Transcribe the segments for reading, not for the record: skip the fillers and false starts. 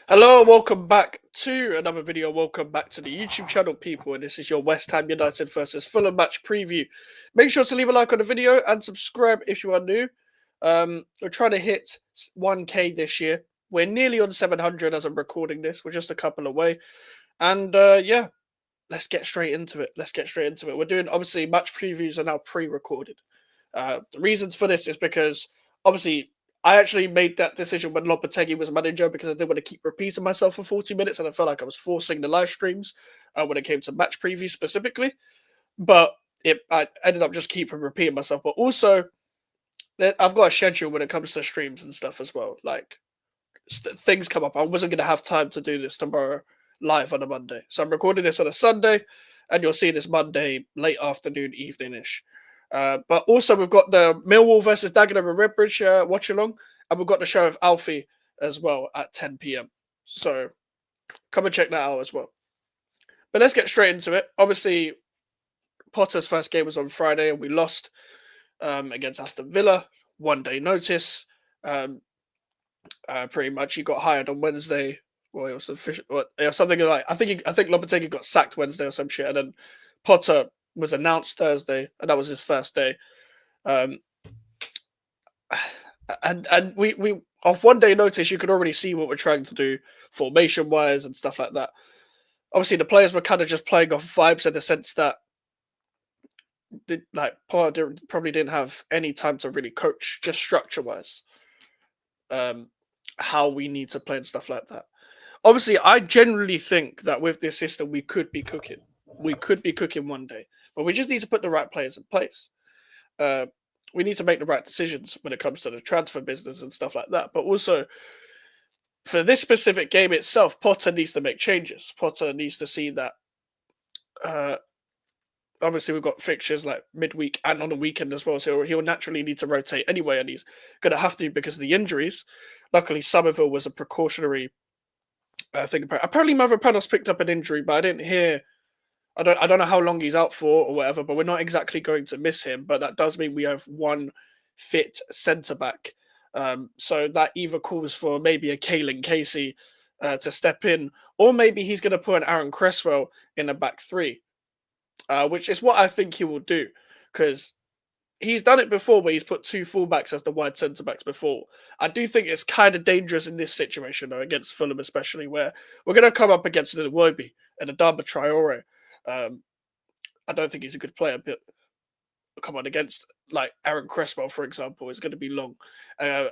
Hello, welcome back to another video. Welcome back to the YouTube channel, people. And this is your West Ham United versus Fulham match preview. Make sure to leave a like on the video and subscribe if you are new. We're trying to hit 1K this year. We're nearly on 700 as I'm recording this. We're just a couple away. And yeah, let's get straight into it. We're doing, obviously, match previews are now pre-recorded. The reasons for this is because, obviously, I actually made that decision when Lopetegui was manager because I didn't want to keep repeating myself for 40 minutes and I felt like I was forcing the live streams when it came to match previews specifically. But I ended up just keeping repeating myself. But also, I've got a schedule when it comes to streams and stuff as well. Like, things come up. I wasn't going to have time to do this tomorrow live on a Monday. So I'm recording this on a Sunday, and you'll see this Monday late afternoon, evening-ish. But also we've got the Millwall versus Dagenham and Redbridge watch along, and we've got the show of Alfie as well at 10 p.m. So come and check that out as well. But let's get straight into it. Obviously, Potter's first game was on Friday, and we lost against Aston Villa. 1 day notice. Pretty much, he got hired on Wednesday. Well, it was official, something like I think Lopetegui got sacked Wednesday or some shit, and then Potter was announced Thursday, and that was his first day. Um, and we off 1 day notice, you could already see what we're trying to do formation wise and stuff like that. Obviously, the players were kind of just playing off vibes in the sense that Potter probably didn't have any time to really coach, just structure wise, how we need to play and stuff like that. Obviously, I generally think that with this system, we could be cooking. We could be cooking 1 day, but we just need to put the right players in place. Uh, we need to make the right decisions when it comes to the transfer business and stuff like that. But also, for this specific game itself, Potter needs to make changes. Potter needs to see that. Uh, Obviously, we've got fixtures like midweek and on the weekend as well, so he'll naturally need to rotate anyway, and he's going to have to because of the injuries. Luckily, Somerville was a precautionary thing. Apparently, Mavropanos picked up an injury, but I didn't hear. I don't know how long he's out for or whatever, but we're not exactly going to miss him. But that does mean we have one fit centre back. So that either calls for maybe a Kalen Casey to step in, or maybe he's going to put an Aaron Cresswell in a back three, which is what I think he will do because he's done it before where he's put two fullbacks as the wide centre backs before. I do think it's kind of dangerous in this situation, though, against Fulham, especially where we're going to come up against the Iwobi and Adama Traore. Um, I don't think he's a good player, but come on, against like Aaron Cresswell, for example, is going to be long. Uh,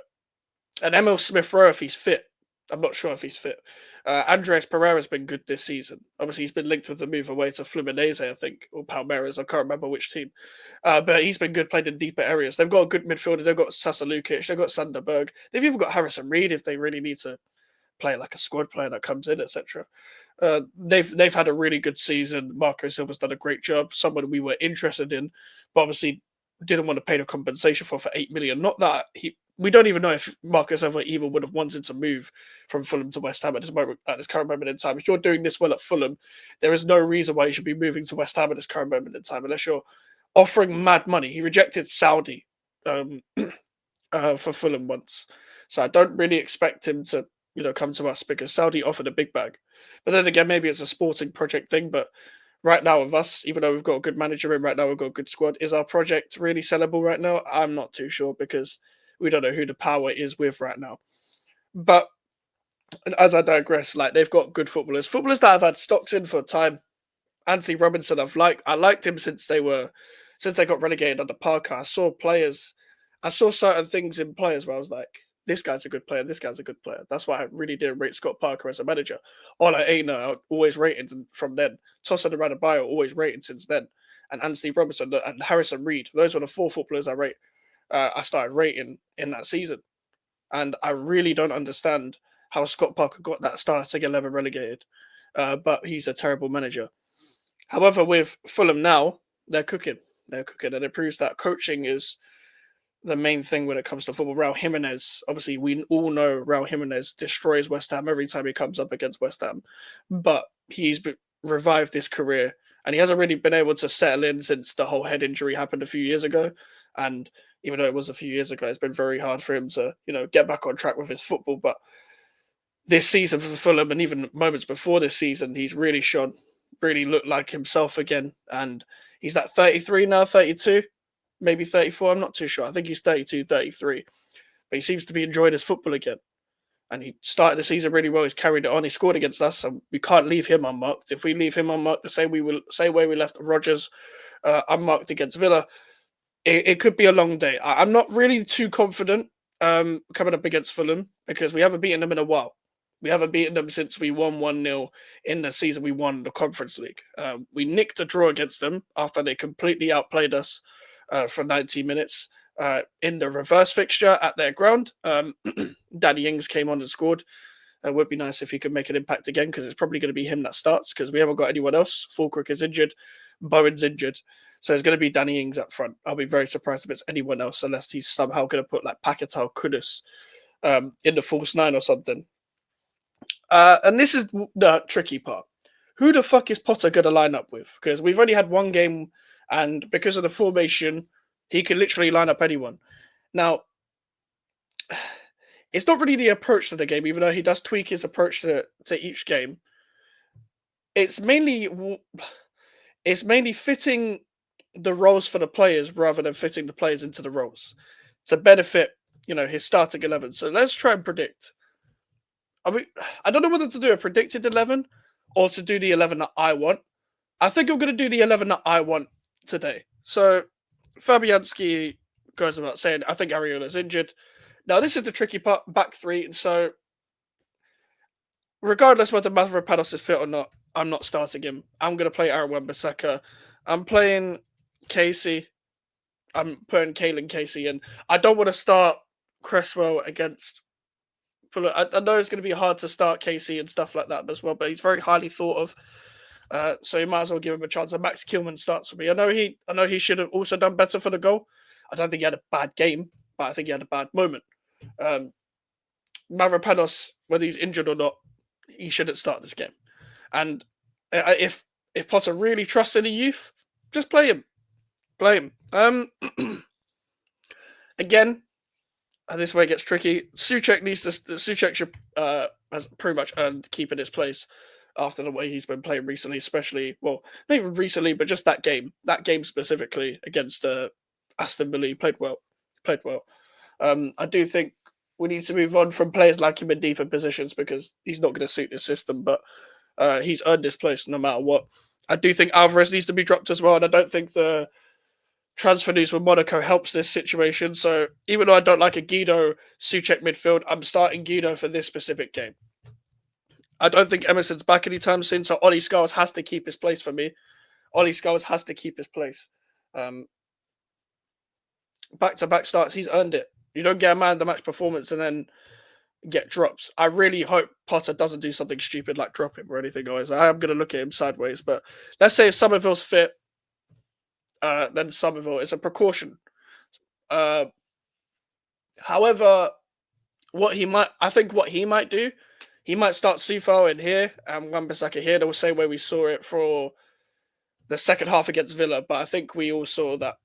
and Emil Smith Rowe, if he's fit, I'm not sure if he's fit. Andres Pereira's been good this season. Obviously, he's been linked with the move away to Fluminense, I think, or Palmeiras. I can't remember which team. But he's been good, played in deeper areas. They've got a good midfielder. They've got Sasa Lukic. They've got Sanderberg. They've even got Harrison Reed if they really need to play like a squad player that comes in, etc. They've had a really good season. Marco Silva's done a great job. Someone we were interested in, but obviously didn't want to pay the compensation for 8 million. Not that we don't even know if Marco Silva even would have wanted to move from Fulham to West Ham at this current moment in time. If you're doing this well at Fulham, there is no reason why you should be moving to West Ham at this current moment in time, unless you're offering mad money. He rejected Saudi for Fulham once, so I don't really expect him to come to us because Saudi offered a big bag. But then again, maybe it's a sporting project thing. But right now, with us, even though we've got a good manager in right now, we've got a good squad. Is our project really sellable right now? I'm not too sure because we don't know who the power is with right now. But as I digress, like they've got good footballers that have had stocks in for time. Anthony Robinson, I liked him since they got relegated under Parker. I saw certain things in players where I was like, this guy's a good player, this guy's a good player. That's why I really didn't rate Scott Parker as a manager. Ola Aina, I always rated from then. Tosin Adebayo, always rated since then. And Anthony Robinson and Harrison Reed. Those were the four footballers I started rating in that season. And I really don't understand how Scott Parker got that starting 11 relegated. But he's a terrible manager. However, with Fulham now, they're cooking. They're cooking, and it proves that coaching is the main thing when it comes to football. Raul Jimenez, obviously, we all know Raul Jimenez destroys West Ham every time he comes up against West Ham, but he's revived his career, and he hasn't really been able to settle in since the whole head injury happened a few years ago. And even though it was a few years ago, it's been very hard for him to, get back on track with his football. But this season for Fulham, and even moments before this season, he's really shone, really looked like himself again. And he's at 33 now, 32, maybe 34. I'm not too sure. I think he's 32, 33. But he seems to be enjoying his football again. And he started the season really well. He's carried it on. He scored against us, and we can't leave him unmarked. If we leave him unmarked, the same way we left Rodgers unmarked against Villa, it could be a long day. I'm not really too confident coming up against Fulham because we haven't beaten them in a while. We haven't beaten them since we won 1-0 in the season we won the Conference League. We nicked a draw against them after they completely outplayed us for 90 minutes in the reverse fixture at their ground. Danny Ings came on and scored. It would be nice if he could make an impact again because it's probably going to be him that starts because we haven't got anyone else. Fulkirk is injured. Bowen's injured. So it's going to be Danny Ings up front. I'll be very surprised if it's anyone else unless he's somehow going to put like Paquetá Kudus in the false nine or something. And this is the tricky part. Who the fuck is Potter going to line up with? Because we've only had one game, and because of the formation, he can literally line up anyone. Now, it's not really the approach to the game, even though he does tweak his approach to each game. It's mainly fitting the roles for the players rather than fitting the players into the roles to benefit, his starting 11. So let's try and predict. I don't know whether to do a predicted 11 or to do the 11 that I want. I think I'm going to do the 11 that I want today. So Fabianski goes about saying, I think Ariola's injured. Now, this is the tricky part, back three. And so, regardless whether Mavropanos is fit or not, I'm not starting him. I'm going to play Aaron Wan-Bissaka. I'm playing Casey. I'm putting Kalen Casey in. I don't want to start Cresswell against Fulham. I know it's going to be hard to start Casey and stuff like that as well, but he's very highly thought of. So you might as well give him a chance. And Max Kilman starts for me. I know he should have also done better for the goal. I don't think he had a bad game, but I think he had a bad moment. Mavropanos, whether he's injured or not, he shouldn't start this game. And if Potter really trusts in the youth, just play him. Play him. Again, this way it gets tricky. Souček should has pretty much earned keeping his place after the way he's been playing recently, especially, well, not even recently, but just that game specifically against Aston Villa. He played well. I do think we need to move on from players like him in deeper positions because he's not going to suit this system, but he's earned his place no matter what. I do think Alvarez needs to be dropped as well, and I don't think the transfer news with Monaco helps this situation. So even though I don't like a Guido Souček midfield, I'm starting Guido for this specific game. I don't think Emerson's back anytime soon, so Ollie Scholes has to keep his place for me. Ollie Scholes has to keep his place. Back-to-back starts, he's earned it. You don't get a man of the match performance and then get dropped. I really hope Potter doesn't do something stupid like drop him or anything, guys. I am going to look at him sideways, but let's say if Somerville's fit, then Somerville is a precaution. However, what he might do, he might start Sufo in here and Wan-Bissaka here, the same way we saw it for the second half against Villa, but I think we all saw that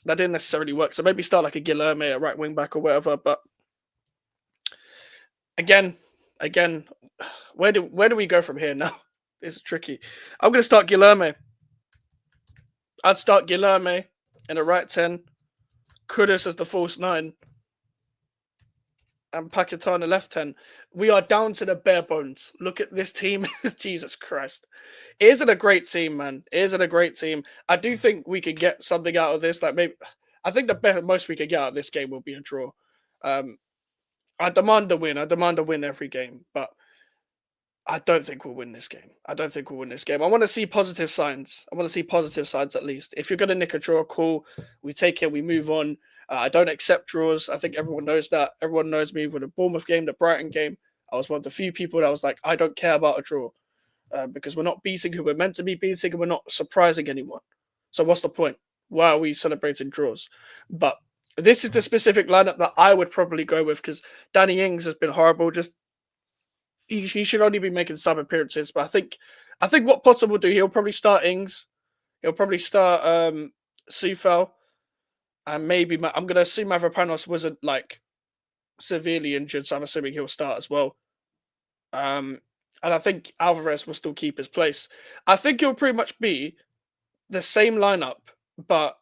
didn't necessarily work. So maybe start like a Guilherme at right wing back or whatever. But again, where do we go from here now? It's tricky. I'm going to start Guilherme. I'd start Guilherme in a right 10, Kudus as the false 9, and Paquetá in the left 10. We are down to the bare bones. Look at this team. Jesus Christ. It isn't a great team, man. It isn't a great team. I do think we could get something out of this. Like maybe, I think the most we could get out of this game will be a draw. I demand a win. I demand a win every game, but I don't think we'll win this game. I want to see positive signs. At least. If you're going to nick a draw, cool. We take it. We move on. I don't accept draws. I think everyone knows that. Everyone knows me with the Bournemouth game, the Brighton game. I was one of the few people that was like, I don't care about a draw because we're not beating who we're meant to be beating and we're not surprising anyone. So what's the point? Why are we celebrating draws? But this is the specific lineup that I would probably go with because Danny Ings has been horrible. Just he should only be making some appearances. But I think what Potter will do, he'll probably start Ings. He'll probably start Sufel. And maybe I'm going to assume Mavropanos wasn't like severely injured, so I'm assuming he'll start as well. And I think Alvarez will still keep his place. I think it'll pretty much be the same lineup, but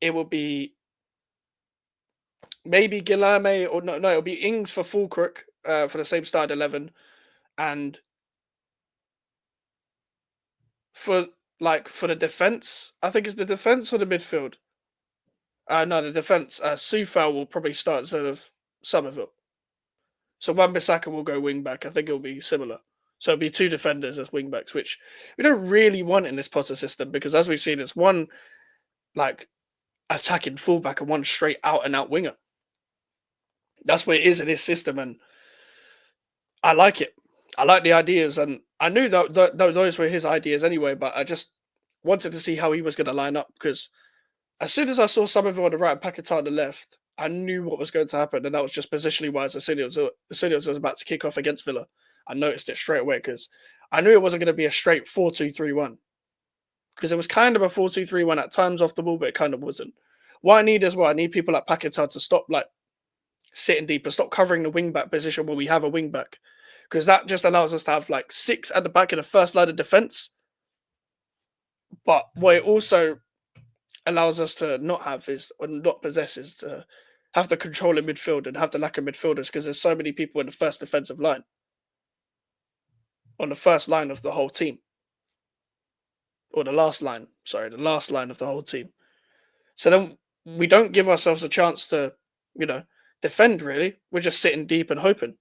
it will be maybe Guilherme or no, it'll be Ings for Fulkirk for the same start 11, and for for the defense, I think it's the defense or the midfield. No, the defense. Sufal will probably start instead of Somerville. So Wan-Bissaka will go wing back. I think it'll be similar. So it'll be two defenders as wing backs, which we don't really want in this Potter system because, as we've seen, it's one like attacking fullback and one straight out and out winger. That's what it is in this system, and I like it. I like the ideas, and I knew that those were his ideas anyway. But I just wanted to see how he was going to line up because as soon as I saw Somerville on the right and Paquetá on the left, I knew what was going to happen, and that was just positionally wise. As soon as it was about to kick off against Villa, I noticed it straight away because I knew it wasn't going to be a straight 4-2-3-1 because it was kind of a 4-2-3-1 at times off the ball, but it kind of wasn't. What I need as well, I need people like Paquetá to stop sitting deep and stop covering the wing back position when we have a wing back because that just allows us to have six at the back of the first line of defense. But what it also allows us to not have is or not possess is to have the control in midfield and have the lack of midfielders because there's so many people in the first defensive line on the first line of the whole team or the last line of the whole team. So then we don't give ourselves a chance to defend. Really, we're just sitting deep and hoping.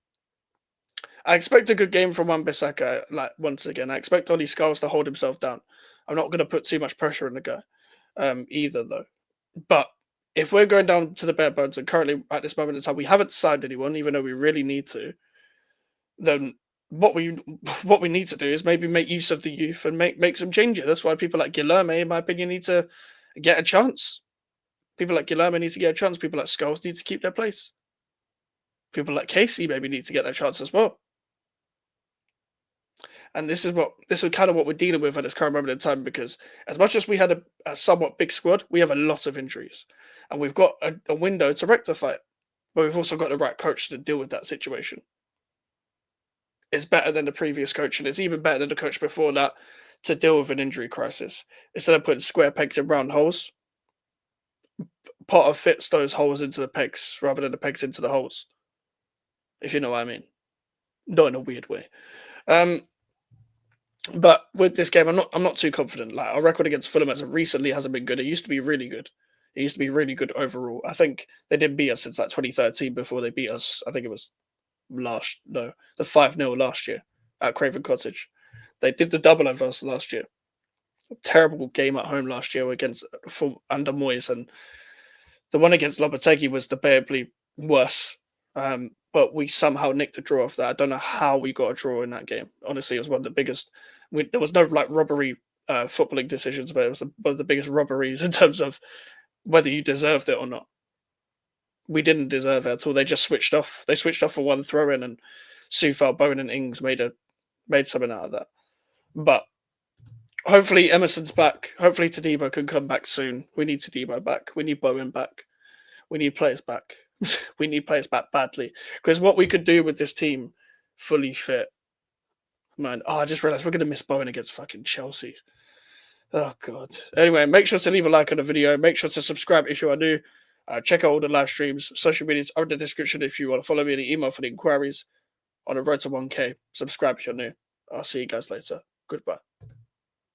I expect a good game from Wan-Bissaka. Once again, I expect Ollie Scholes to hold himself down. I'm not going to put too much pressure on the guy either, though. But if we're going down to the bare bones, and currently at this moment in time we haven't signed anyone, even though we really need to, then what we need to do is maybe make use of the youth and make some changes. That's why people like Guilherme, in my opinion, need to get a chance. People like Guilherme need to get a chance. People like Scholes need to keep their place. People like Casey maybe need to get their chance as well. And this is kind of what we're dealing with at this current moment in time because as much as we had a somewhat big squad, we have a lot of injuries, and we've got a window to rectify it. But we've also got the right coach to deal with that situation. It's better than the previous coach, and it's even better than the coach before that to deal with an injury crisis. Instead of putting square pegs in round holes, Potter fits those holes into the pegs rather than the pegs into the holes. If you know what I mean, not in a weird way. But with this game, I'm not too confident. Like our record against Fulham as of recently hasn't been good. It used to be really good. It used to be really good overall. I think they didn't beat us since 2013 before they beat us. I think it was the 5-0 last year at Craven Cottage. They did the double over us last year. A terrible game at home last year against under Moyes, and the one against Lopetegui was debatably worse. But we somehow nicked a draw off that. I don't know how we got a draw in that game. Honestly, it was one of the biggest. There was no robbery footballing decisions, but it was one of the biggest robberies in terms of whether you deserved it or not. We didn't deserve it at all. They just switched off. They switched off for one throw in, and Sufal, Bowen, and Ings made something out of that. But hopefully Emerson's back. Hopefully Tadibo can come back soon. We need Tadibo back. We need Bowen back. We need players back. We need players back badly. Because what we could do with this team fully fit. Man, I just realised we're going to miss Bowen against fucking Chelsea. Oh, God. Anyway, make sure to leave a like on the video. Make sure to subscribe if you are new. Check out all the live streams. Social medias are in the description if you want to follow me. The email for the inquiries on the road to 1K. Subscribe if you're new. I'll see you guys later. Goodbye.